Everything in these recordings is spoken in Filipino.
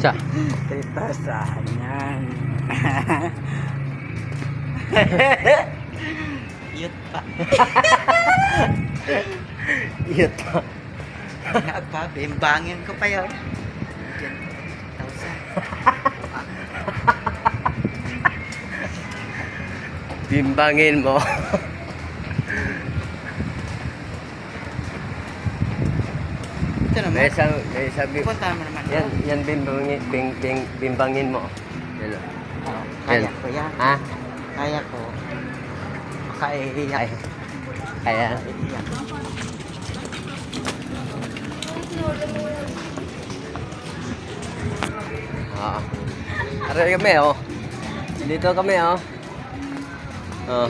Cha. Ito saan yan? Iyot pa. Iyot pa. Nga pa, bimbangin ko pa yun. Diyan, tausa. Bimbangin mo. Ito naman. May sabi. Punta mo naman. Yan bimbangin mo. Yan. Oh, kaya Yan. ko yan. Ha? Kaya ko. Makaiiyak. Kaya. Makaiiyak. Oo. Aray kami oh. Dito kami oh. Oh.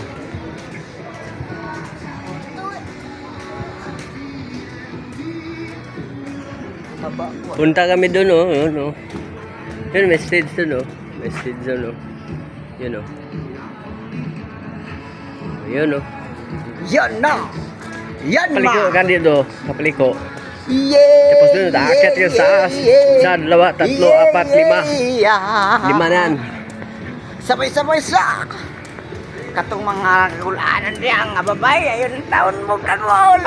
Haba ko. Punta kami doon oh, yun oh. Yun may stage doon oh. May stage doon oh. Yun oh. Yun oh. Yan na! Yan Kapaliko ma! kan dito, kapaliko. Yeah! Tapos doon, aakyat yung taas. Sa, dalawa, tatlo, apat, lima. Lima na yan. Sabay-sabay sa katong mga kagulanan diyan nga babay ayun taon mo kagol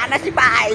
na si bay.